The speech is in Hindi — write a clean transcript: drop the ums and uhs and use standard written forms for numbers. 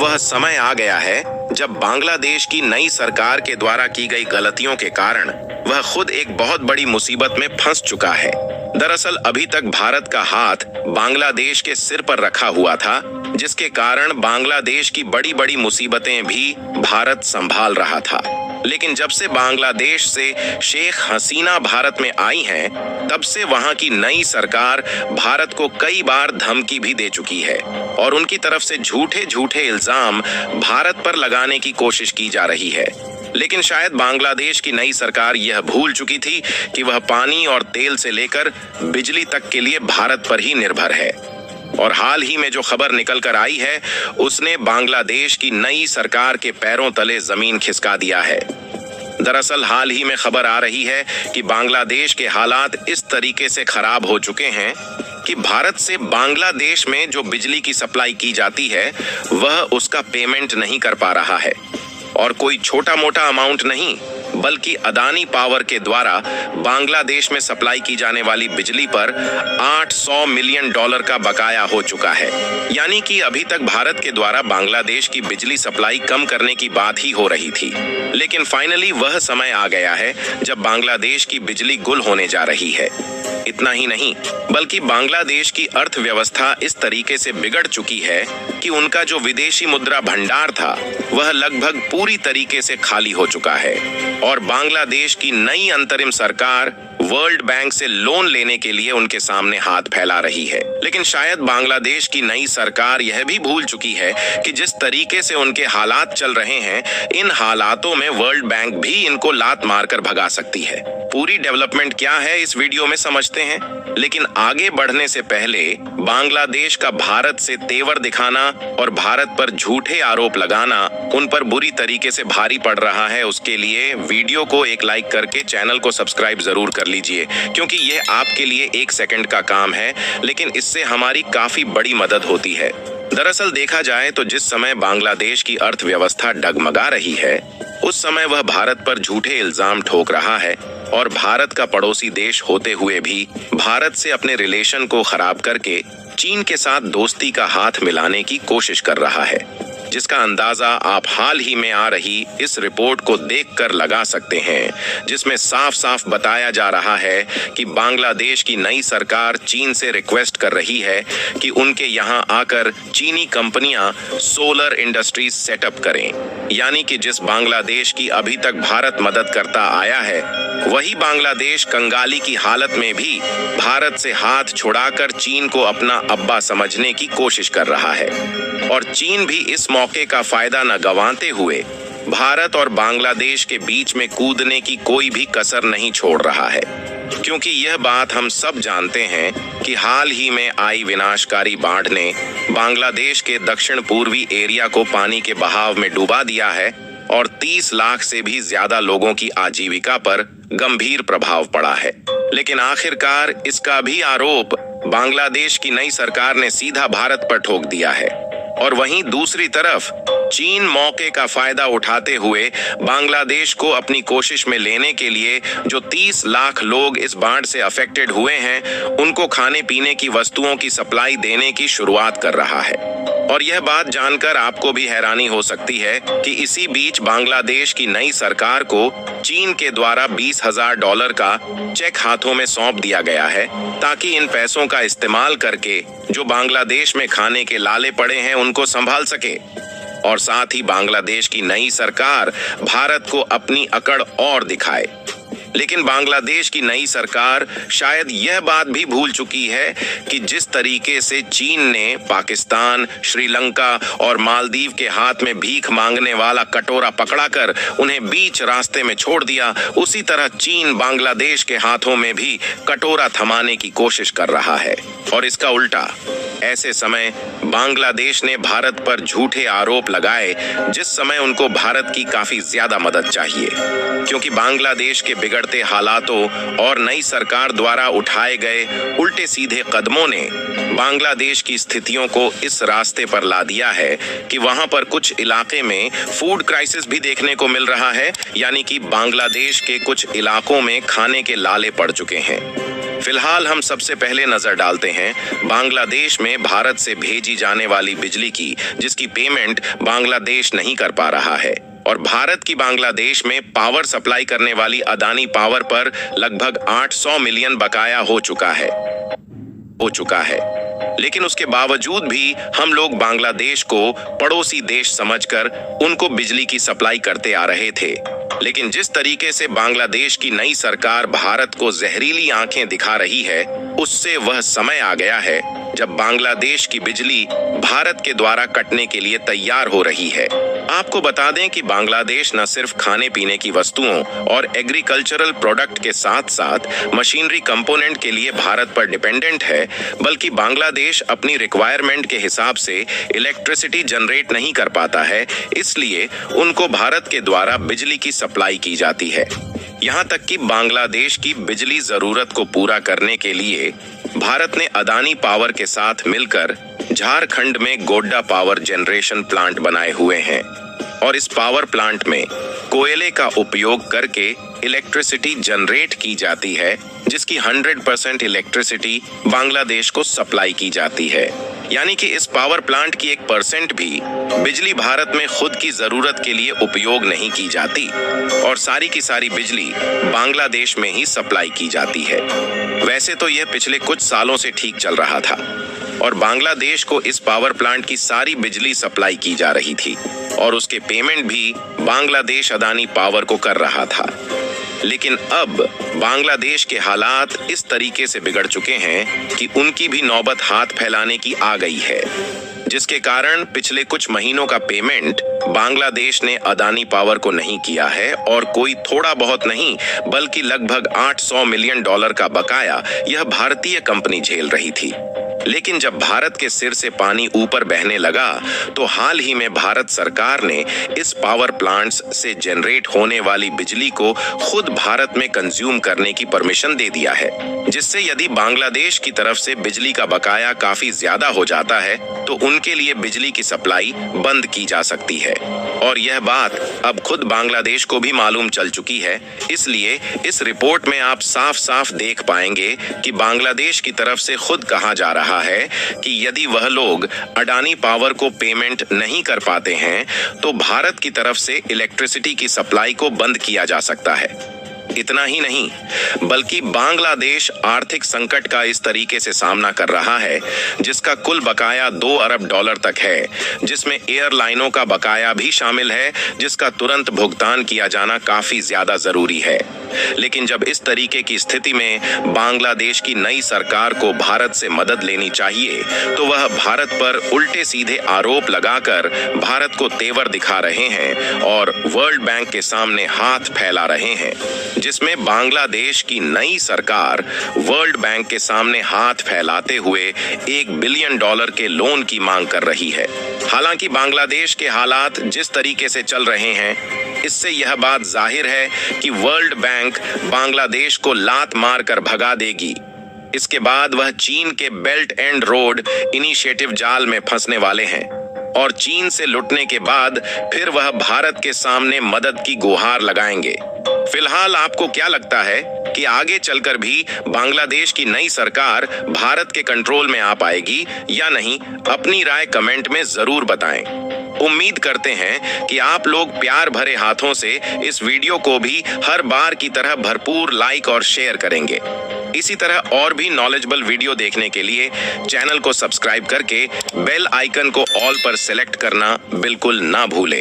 वह समय आ गया है जब बांग्लादेश की नई सरकार के द्वारा की गई गलतियों के कारण वह खुद एक बहुत बड़ी मुसीबत में फंस चुका है। दरअसल अभी तक भारत का हाथ बांग्लादेश के सिर पर रखा हुआ था, जिसके कारण बांग्लादेश की बड़ी बड़ी मुसीबतें भी भारत संभाल रहा था। लेकिन जब से बांग्लादेश से शेख हसीना भारत में आई हैं, तब से वहां की नई सरकार भारत को कई बार धमकी भी दे चुकी है और उनकी तरफ से झूठे झूठे इल्जाम भारत पर लगाने की कोशिश की जा रही है। लेकिन शायद बांग्लादेश की नई सरकार यह भूल चुकी थी कि वह पानी और तेल से लेकर बिजली तक के लिए भारत पर ही निर्भर है। और हाल ही में जो खबर निकल कर आई है, उसने बांग्लादेश की नई सरकार के पैरों तले जमीन खिसका दिया है। दरअसल हाल ही में खबर आ रही है कि बांग्लादेश के हालात इस तरीके से खराब हो चुके हैं कि भारत से बांग्लादेश में जो बिजली की सप्लाई की जाती है, वह उसका पेमेंट नहीं कर पा रहा है। और कोई छोटा मोटा अमाउंट नहीं, बल्कि अदानी पावर के द्वारा बांग्लादेश में सप्लाई की जाने वाली बिजली पर $800 मिलियन का बकाया हो चुका है। यानी कि अभी तक भारत के द्वारा बांग्लादेश की बिजली सप्लाई कम करने की बात ही हो रही थी, लेकिन फाइनली वह समय आ गया है जब बांग्लादेश की बिजली गुल होने जा रही है। इतना ही नहीं, बल्कि बांग्लादेश की अर्थव्यवस्था इस तरीके से बिगड़ चुकी है कि उनका जो विदेशी मुद्रा भंडार था, वह लगभग पूरी तरीके से खाली हो चुका है। और बांग्लादेश की नई अंतरिम सरकार वर्ल्ड बैंक से लोन लेने के लिए उनके सामने हाथ फैला रही है। लेकिन शायद बांग्लादेश की नई सरकार यह भी भूल चुकी है कि जिस तरीके से उनके हालात चल रहे हैं, इन हालातों में वर्ल्ड बैंक भी इनको लात मारकर भगा सकती है। पूरी डेवलपमेंट क्या है इस वीडियो में समझते हैं, लेकिन आगे बढ़ने से पहले बांग्लादेश का भारत से तेवर दिखाना और भारत पर झूठे आरोप लगाना उन पर बुरी तरीके से भारी पड़ रहा है। उसके लिए वीडियो को एक लाइक करके चैनल को सब्सक्राइब जरूर कर लीजिए, क्योंकि यह आपके लिए 1 सेकंड का काम है, लेकिन इससे हमारी काफी बड़ी मदद होती है। दरअसल देखा जाए तो जिस समय बांग्लादेश की अर्थव्यवस्था डगमगा रही है, उस समय वह भारत पर झूठे इल्जाम ठोक रहा है और भारत का पड़ोसी देश होते हुए भी भारत से अपने रिलेशन को खराब करके चीन के साथ दोस्ती का हाथ मिलाने की कोशिश कर रहा है, जिसका अंदाजा आप हाल ही में आ रही इस रिपोर्ट को देखकर लगा सकते हैं, जिसमें साफ साफ बताया जा रहा है कि बांग्लादेश की नई सरकार चीन से रिक्वेस्ट कर रही है कि उनके यहाँ आकर चीनी कंपनियां सोलर इंडस्ट्रीज सेटअप करें। यानी कि जिस बांग्लादेश की अभी तक भारत मदद करता आया है, वही बांग्लादेश कंगाली की हालत में भी भारत से हाथ छुड़ाकर चीन को अपना अब्बा समझने की कोशिश कर रहा है। और चीन भी इस मौके का फायदा न गंवाते हुए भारत और बांग्लादेश के बीच में कूदने की कोई भी कसर नहीं छोड़ रहा है, क्योंकि यह बात हम सब जानते हैं कि हाल ही में आई विनाशकारी बाढ़ ने बांग्लादेश के दक्षिण पूर्वी एरिया को पानी के बहाव में डुबा दिया है और 30 लाख से भी ज्यादा लोगों की आजीविका पर गंभीर प्रभाव पड़ा है। लेकिन आखिरकार इसका भी आरोप बांग्लादेश की नई सरकार ने सीधा भारत पर ठोक दिया है। और वहीं दूसरी तरफ चीन मौके का फायदा उठाते हुए बांग्लादेश को अपनी कोशिश में लेने के लिए जो 30 लाख लोग इस बाढ़ से अफेक्टेड हुए हैं, उनको खाने पीने की वस्तुओं की सप्लाई देने की शुरुआत कर रहा है। और यह बात जानकर आपको भी हैरानी हो सकती है कि इसी बीच बांग्लादेश की नई सरकार को चीन के द्वारा $20,000 का चेक हाथों में सौंप दिया गया है, ताकि इन पैसों का इस्तेमाल करके जो बांग्लादेश में खाने के लाले पड़े हैं उनको संभाल सके। और साथ ही बांग्लादेश की नई सरकार भारत को अपनी अकड़ और दिखाए। लेकिन बांग्लादेश की नई सरकार शायद यह बात भी भूल चुकी है कि जिस तरीके से चीन ने पाकिस्तान, श्रीलंका और मालदीव के हाथ में भीख मांगने वाला कटोरा पकड़ाकर उन्हें बीच रास्ते में छोड़ दिया, उसी तरह चीन बांग्लादेश के हाथों में भी कटोरा थमाने की कोशिश कर रहा है। और इसका उल्टा, ऐसे समय बांग्लादेश ने भारत पर झूठे आरोप लगाए, जिस समय उनको भारत की काफी ज्यादा मदद चाहिए, क्योंकि बांग्लादेश के बिगड़ते हालातों और नई सरकार द्वारा उठाए गए उल्टे सीधे कदमों ने बांग्लादेश की स्थितियों को इस रास्ते पर ला दिया है कि वहां पर कुछ इलाके में फूड क्राइसिस भी देखने को मिल रहा है। यानी कि बांग्लादेश के कुछ इलाकों में खाने के लाले पड़ चुके हैं। फिलहाल हम सबसे पहले नजर डालते हैं बांग्लादेश में भारत से भेजी जाने वाली बिजली की, जिसकी पेमेंट बांग्लादेश नहीं कर पा रहा है। और भारत की बांग्लादेश में पावर सप्लाई करने वाली अदानी पावर पर लगभग 800 मिलियन बकाया हो चुका है। लेकिन उसके बावजूद भी हम लोग बांग्लादेश को पड़ोसी देश समझकर उनको बिजली की सप्लाई करते आ रहे थे। लेकिन जिस तरीके से बांग्लादेश की नई सरकार भारत को जहरीली आंखें दिखा रही है, उससे वह समय आ गया है जब बांग्लादेश की बिजली भारत के द्वारा कटने के लिए तैयार हो रही है। आपको बता दें कि बांग्लादेश न सिर्फ खाने पीने की वस्तुओं और एग्रीकल्चरल प्रोडक्ट के साथ साथ मशीनरी कंपोनेंट के लिए भारत पर डिपेंडेंट है, बल्कि बांग्लादेश अपनी रिक्वायरमेंट के हिसाब से इलेक्ट्रिसिटी जनरेट नहीं कर पाता है, इसलिए उनको भारत के द्वारा बिजली की सप्लाई की जाती है। यहाँ तक कि बांग्लादेश की बिजली जरूरत को पूरा करने के लिए भारत ने अदानी पावर के साथ मिलकर झारखंड में गोड्डा पावर जनरेशन प्लांट बनाए हुए हैं और इस पावर प्लांट में कोयले का उपयोग करके इलेक्ट्रिसिटी जनरेट की जाती है, जिसकी 100% इलेक्ट्रिसिटी बांग्लादेश को सप्लाई की जाती है। यानी कि इस पावर प्लांट की 1% भी बिजली भारत में खुद की जरूरत के लिए उपयोग नहीं की जाती और सारी की सारी बिजली बांग्लादेश में ही सप्लाई की जाती है। वैसे तो यह पिछले कुछ सालों से ठीक चल रहा था और बांग्लादेश को इस पावर प्लांट की सारी बिजली सप्लाई की जा रही थी और उसके पेमेंट भी बांग्लादेश अदानी पावर को कर रहा था। लेकिन अब बांग्लादेश के हालात इस तरीके से बिगड़ चुके हैं कि उनकी भी नौबत हाथ फैलाने की आ गई है, जिसके कारण पिछले कुछ महीनों का पेमेंट बांग्लादेश ने अदानी पावर को नहीं किया है और कोई थोड़ा बहुत नहीं बल्कि लगभग $800 मिलियन का बकाया यह भारतीय कंपनी झेल रही थी। लेकिन जब भारत के सिर से पानी ऊपर बहने लगा तो हाल ही में भारत सरकार ने इस पावर प्लांट्स से जनरेट होने वाली बिजली को खुद भारत में कंज्यूम करने की परमिशन दे दिया है, जिससे यदि बांग्लादेश की तरफ से बिजली का बकाया काफी ज्यादा हो जाता है तो उनके लिए बिजली की सप्लाई बंद की जा सकती है। और यह बात अब खुद बांग्लादेश को भी मालूम चल चुकी है, इसलिए इस रिपोर्ट में आप साफ साफ देख पाएंगे कि बांग्लादेश की तरफ से खुद कहा जा रहा है कि यदि वह लोग अडानी पावर को पेमेंट नहीं कर पाते हैं तो भारत की तरफ से इलेक्ट्रिसिटी की सप्लाई को बंद किया जा सकता है। इतना ही नहीं बल्कि बांग्लादेश आर्थिक संकट का इस तरीके से सामना कर रहा है जिसका कुल बकाया $2 अरब तक है, जिसमें एयरलाइनों का बकाया भी शामिल है, जिसका तुरंत भुगतान किया जाना काफी ज्यादा जरूरी है। लेकिन जब इस तरीके की स्थिति में बांग्लादेश की नई सरकार को भारत से मदद लेनी चाहिए तो वह भारत पर उल्टे सीधे आरोप लगाकर भारत को तेवर दिखा रहे हैं और वर्ल्ड बैंक के सामने हाथ फैला रहे हैं, जिसमें बांग्लादेश की नई सरकार वर्ल्ड बैंक के सामने हाथ फैलाते हुए $1 बिलियन के लोन की मांग कर रही है। हालांकि बांग्लादेश के हालात जिस तरीके से चल रहे हैं, इससे यह बात जाहिर है कि वर्ल्ड बैंक बांग्लादेश को लात मार कर भगा देगी। इसके बाद वह चीन के बेल्ट एंड रोड इनिशिएटिव जाल में फंसने वाले हैं और चीन से लुटने के बाद फिर वह भारत के सामने मदद की गुहार लगाएंगे। फिलहाल आपको क्या लगता है कि आगे चलकर भी बांग्लादेश की नई सरकार भारत के कंट्रोल में आ पाएगी या नहीं? अपनी राय कमेंट में जरूर बताएं। उम्मीद करते हैं कि आप लोग प्यार भरे हाथों से इस वीडियो को भी हर बार की तरह भरपूर लाइक और शेयर करेंगे। इसी तरह और भी नॉलेजेबल वीडियो देखने के लिए चैनल को सब्सक्राइब करके बेल आइकन को ऑल पर सेलेक्ट करना बिल्कुल ना भूलें।